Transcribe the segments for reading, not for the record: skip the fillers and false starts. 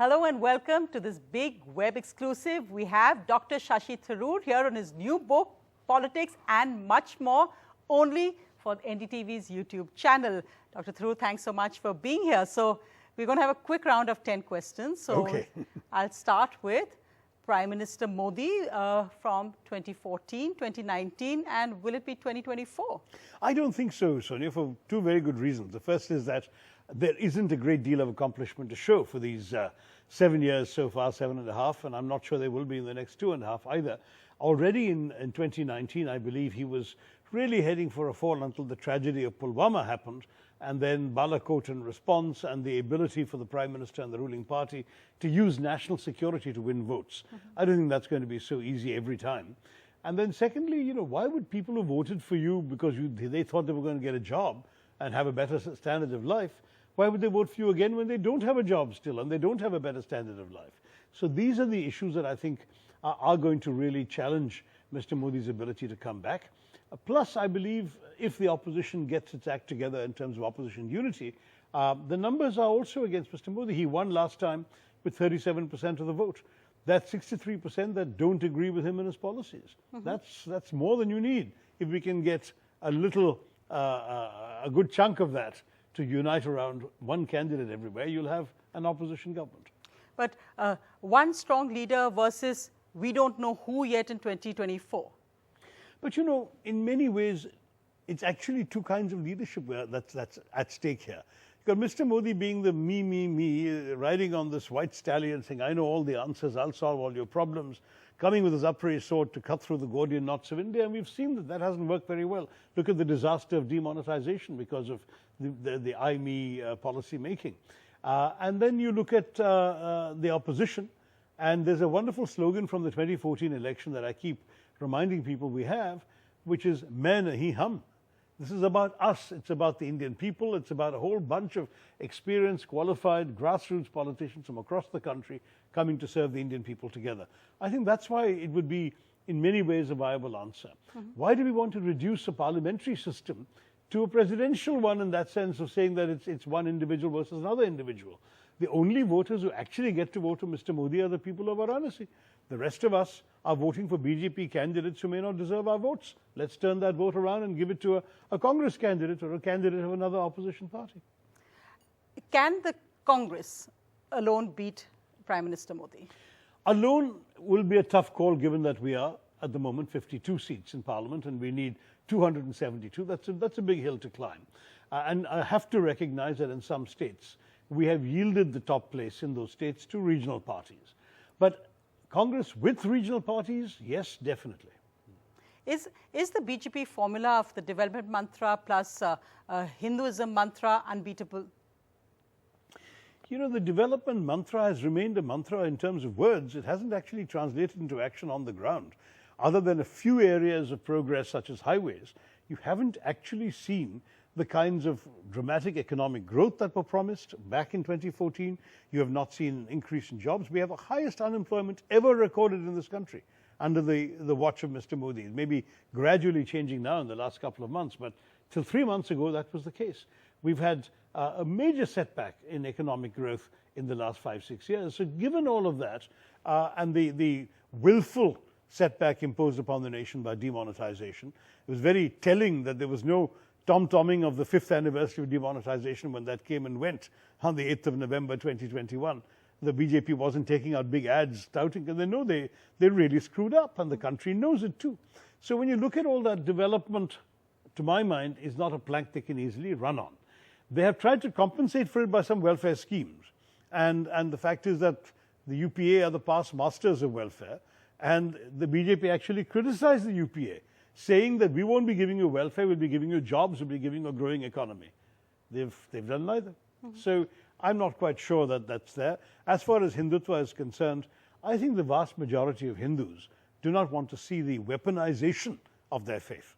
Hello and welcome to this big web exclusive. We have Dr. Shashi Tharoor here on his new book, Politics and Much More, only for NDTV's YouTube channel. Dr. Tharoor, thanks so much for being here. So we're going to have a quick round of 10 questions. So okay. I'll start with Prime Minister Modi from 2014, 2019, and will it be 2024? I don't think so, Sonia, for two very good reasons. The first is that there isn't a great deal of accomplishment to show for these 7 years so far, 7.5, and I'm not sure there will be in the next 2.5 either. Already in 2019, I believe he was really heading for a fall until the tragedy of Pulwama happened, and then Balakot in response, and the ability for the Prime Minister and the ruling party to use national security to win votes. I don't think that's going to be so easy every time. And then secondly, you know, why would people who voted for you because they thought they were going to get a job and have a better standard of life, why would they vote for you again when they don't have a job still and they don't have a better standard of life? So these are the issues that I think are going to really challenge Mr. Modi's ability to come back. Plus, I believe if the opposition gets its act together in terms of opposition unity, the numbers are also against Mr. Modi. He won last time with 37% of the vote. That's 63% that don't agree with him and his policies. That's more than you need. If we can get a little, a good chunk of that to unite around one candidate everywhere, you'll have an opposition government. But one strong leader versus we don't know who yet in 2024. But you know, in many ways, it's actually two kinds of leadership that's at stake here. You've got Mr. Modi being the me, riding on this white stallion saying, I know all the answers, I'll solve all your problems, coming with his upraised sword to cut through the Gordian knots of India. And we've seen that that hasn't worked very well. Look at the disaster of demonetization because of the I, me policy making. And then you look at the opposition, and there's a wonderful slogan from the 2014 election that I keep reminding people we have, which is "Main nahi hum." This is about us. It's about the Indian people. It's about a whole bunch of experienced, qualified, grassroots politicians from across the country coming to serve the Indian people together. I think that's why it would be, in many ways, a viable answer. Why do we want to reduce a parliamentary system to a presidential one in that sense of saying that it's one individual versus another individual? The only voters who actually get to vote for Mr. Modi are the people of Varanasi. The rest of us are voting for BJP candidates who may not deserve our votes. Let's turn that vote around and give it to a Congress candidate or a candidate of another opposition party. Can the Congress alone beat Prime Minister Modi? Alone will be a tough call given that we are at the moment 52 seats in Parliament and we need 272. That's a big hill to climb. And I have to recognize that in some states we have yielded the top place in those states to regional parties. But Congress with regional parties, yes, definitely. Is the BJP formula of the development mantra plus Hinduism mantra unbeatable? You know, the development mantra has remained a mantra in terms of words. It hasn't actually translated into action on the ground. Other than a few areas of progress such as highways, you haven't actually seen the kinds of dramatic economic growth that were promised back in 2014. You have not seen an increase in jobs. We have the highest unemployment ever recorded in this country under the watch of Mr. Modi. It may be gradually changing now in the last couple of months, but till 3 months ago, that was the case. We've had a major setback in economic growth in the last 5-6 years. So given all of that and the willful setback imposed upon the nation by demonetization, it was very telling that there was no tom-tomming of the 5th anniversary of demonetization when that came and went on the 8th of November 2021. The BJP wasn't taking out big ads touting, and they know they really screwed up, and the country knows it too. So when you look at all that development, to my mind, is not a plank they can easily run on. They have tried to compensate for it by some welfare schemes. And the fact is that the UPA are the past masters of welfare, and the BJP actually criticized the UPA, saying that we won't be giving you welfare, we'll be giving you jobs, we'll be giving you a growing economy. They've done neither. So I'm not quite sure that that's there. As far as Hindutva is concerned, I think the vast majority of Hindus do not want to see the weaponization of their faith.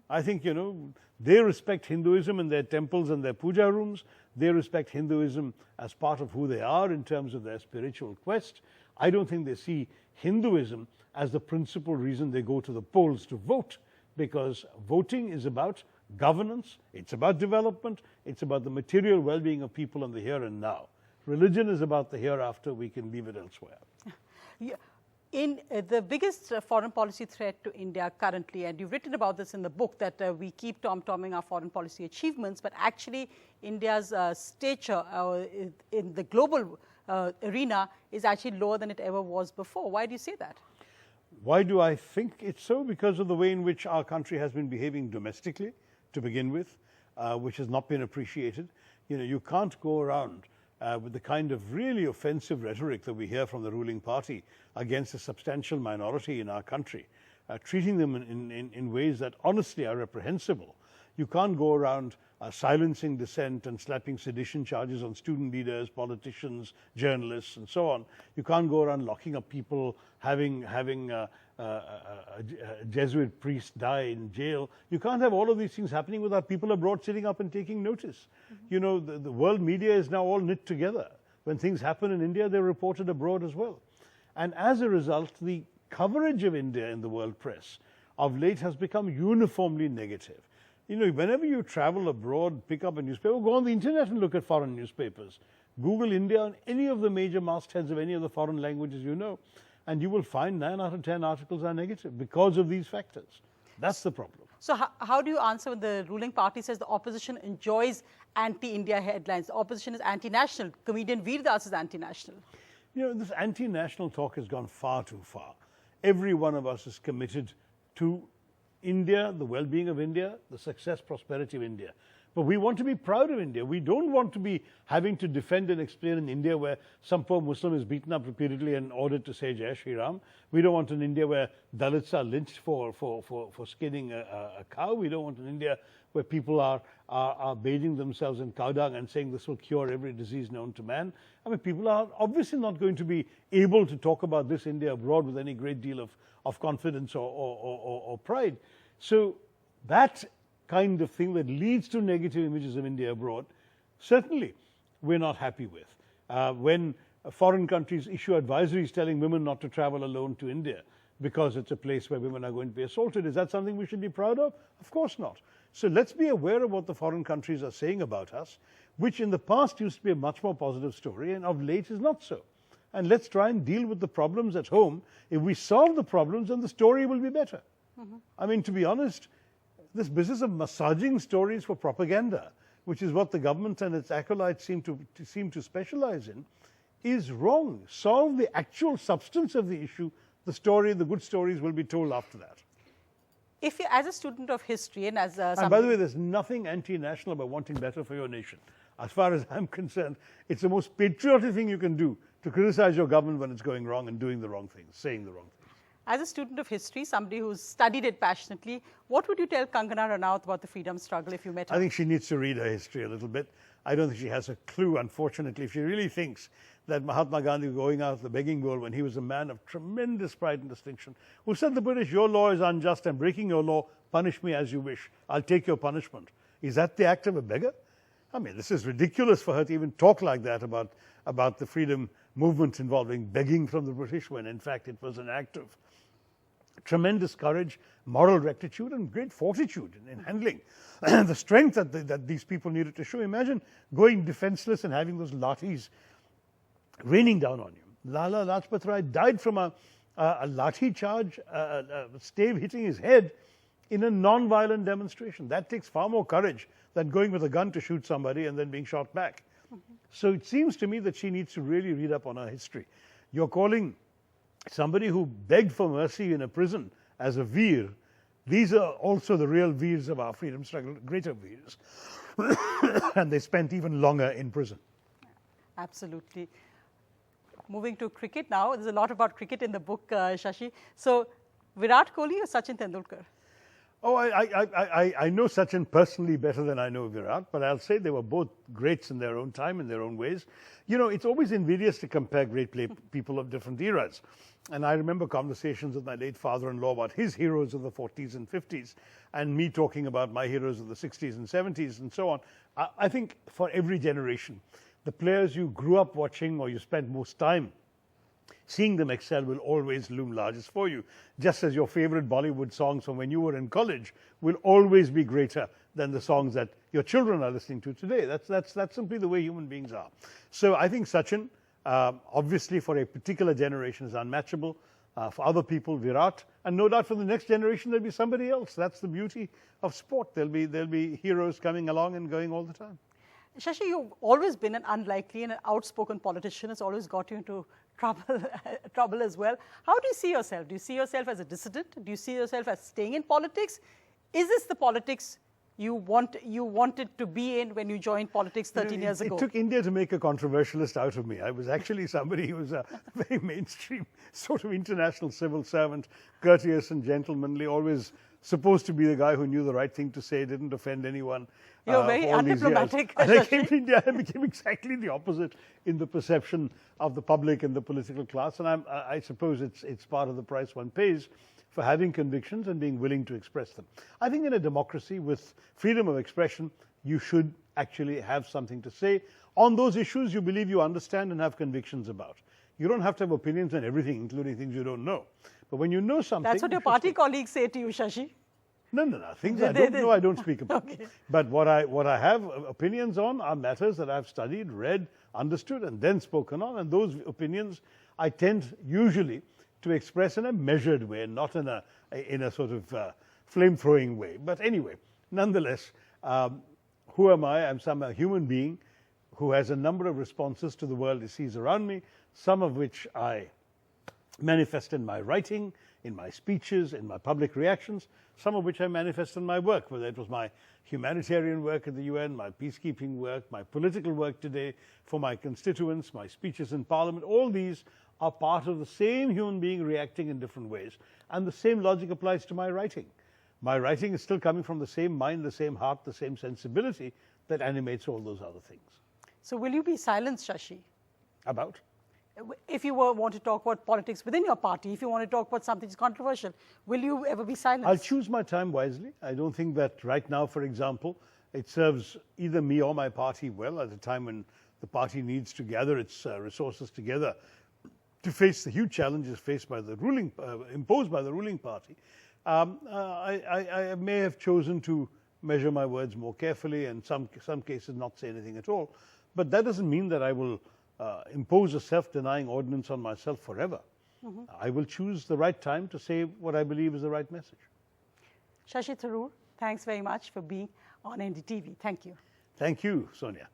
I think, you know, they respect Hinduism in their temples and their puja rooms. They respect Hinduism as part of who they are in terms of their spiritual quest. I don't think they see Hinduism as the principal reason they go to the polls to vote, because voting is about governance, it's about development, it's about the material well-being of people in the here and now. Religion is about the hereafter. We can leave it elsewhere. Yeah. In the biggest foreign policy threat to India currently, and you've written about this in the book, that we keep tom-tomming our foreign policy achievements, but actually India's stature in the global arena is actually lower than it ever was before. Why do you say that? Why do I think it's so? Because of the way in which our country has been behaving domestically to begin with, which has not been appreciated. You know, you can't go around with the kind of really offensive rhetoric that we hear from the ruling party against a substantial minority in our country, treating them in ways that honestly are reprehensible. You can't go around silencing dissent and slapping sedition charges on student leaders, politicians, journalists, and so on. You can't go around locking up people, having a Jesuit priest die in jail. You can't have all of these things happening without people abroad sitting up and taking notice. You know, the world media is now all knit together. When things happen in India, they're reported abroad as well. And as a result, the coverage of India in the world press of late has become uniformly negative. You know, whenever you travel abroad, pick up a newspaper, go on the internet and look at foreign newspapers. Google India on any of the major mastheads of any of the foreign languages you know, and you will find 9 out of 10 articles are negative because of these factors. That's the problem. So how do you answer when the ruling party says the opposition enjoys anti-India headlines? The opposition is anti-national. Comedian Veer Das is anti-national. You know, this anti-national talk has gone far too far. Every one of us is committed to India, the well-being of India, the success, prosperity of India. But we want to be proud of India. We don't want to be having to defend and explain in India where some poor Muslim is beaten up repeatedly and ordered to say Jai Shri Ram. We don't want an India where Dalits are lynched for skinning a cow. We don't want an India where people are bathing themselves in cow dung and saying this will cure every disease known to man. I mean, people are obviously not going to be able to talk about this India abroad with any great deal of confidence or pride. So that kind of thing that leads to negative images of India abroad, certainly we're not happy with. When foreign countries issue advisories telling women not to travel alone to India because it's a place where women are going to be assaulted, is that something we should be proud of? Of course not. So let's be aware of what the foreign countries are saying about us, which in the past used to be a much more positive story and of late is not so. And let's try and deal with the problems at home. If we solve the problems, then the story will be better. I mean, to be honest, this business of massaging stories for propaganda, which is what the government and its acolytes seem to specialize in, is wrong. Solve the actual substance of the issue. The story, the good stories will be told after that. If you, as a student of history and as and by the way, there's nothing anti-national about wanting better for your nation. As far as I'm concerned, it's the most patriotic thing you can do to criticize your government when it's going wrong and doing the wrong things, saying the wrong things. As a student of history, somebody who's studied it passionately, what would you tell Kangana Ranaut about the freedom struggle if you met her? I think she needs to read her history a little bit. I don't think she has a clue, unfortunately. If she really thinks that Mahatma Gandhi was going out of the begging bowl when he was a man of tremendous pride and distinction, who said to the British, your law is unjust, I'm breaking your law, punish me as you wish, I'll take your punishment. Is that the act of a beggar? I mean, this is ridiculous for her to even talk like that about the freedom movement involving begging from the British, when in fact it was an act of tremendous courage, moral rectitude, and great fortitude in handling the strength that these people needed to show. Imagine going defenseless and having those lathis raining down on you. Lala Lajpat Rai died from a lathi charge, a stave hitting his head in a non-violent demonstration. That takes far more courage than going with a gun to shoot somebody and then being shot back. So it seems to me that she needs to really read up on her history. You're calling somebody who begged for mercy in a prison as a veer. These are also the real veers of our freedom struggle, greater veers. And they spent even longer in prison. Absolutely. Moving to cricket now. There's a lot about cricket in the book, Shashi. So, Virat Kohli or Sachin Tendulkar? Oh, I know Sachin personally better than I know Virat, but I'll say they were both greats in their own time, in their own ways. You know, it's always invidious to compare great people of different eras. And I remember conversations with my late father-in-law about his heroes of the 40s and 50s, and me talking about my heroes of the 60s and 70s and so on. I think for every generation, the players you grew up watching or you spent most time seeing them excel will always loom largest for you, just as your favorite Bollywood songs from when you were in college will always be greater than the songs that your children are listening to today. That's simply the way human beings are. So I think Sachin, obviously for a particular generation, is unmatchable. For other people, Virat, and no doubt for the next generation there'll be somebody else. That's the beauty of sport. There'll be heroes coming along and going all the time. Shashi, you've always been an unlikely and an outspoken politician. It's always got you into trouble as well. How do you see yourself? Do you see yourself as a dissident? Do you see yourself as staying in politics? Is this the politics you wanted to be in when you joined politics 13 years ago? It took India to make a controversialist out of me. I was actually somebody who was a very mainstream sort of international civil servant, courteous and gentlemanly, always supposed to be the guy who knew the right thing to say, didn't offend anyone. You're very undiplomatic. And I came to India and became exactly the opposite in the perception of the public and the political class. And I suppose it's part of the price one pays for having convictions and being willing to express them. I think in a democracy with freedom of expression, you should actually have something to say on those issues you believe you understand and have convictions about. You don't have to have opinions on everything, including things you don't know. But when you know something... That's what your party colleagues say to you, Shashi. No. Things I don't know, I don't speak about. Okay. But what I have opinions on are matters that I've studied, read, understood, and then spoken on. And those opinions I tend usually to express in a measured way, not in a sort of flame-throwing way. But anyway, nonetheless, who am I? I'm a human being who has a number of responses to the world he sees around me, some of which I manifest in my writing, in my speeches, in my public reactions, some of which I manifest in my work, whether it was my humanitarian work at the UN, my peacekeeping work, my political work today for my constituents, my speeches in Parliament. All these are part of the same human being reacting in different ways. And the same logic applies to my writing. My writing is still coming from the same mind, the same heart, the same sensibility that animates all those other things. So will you be silenced, Shashi? About? If you want to talk about politics within your party, if you want to talk about something that's controversial, will you ever be silenced? I'll choose my time wisely. I don't think that right now, for example, it serves either me or my party well at a time when the party needs to gather its resources together to face the huge challenges faced by the imposed by the ruling party. I may have chosen to measure my words more carefully and some cases not say anything at all. But that doesn't mean that I will impose a self-denying ordinance on myself forever. I will choose the right time to say what I believe is the right message. Shashi Tharoor, thanks very much for being on NDTV. Thank you. Thank you, Sonia.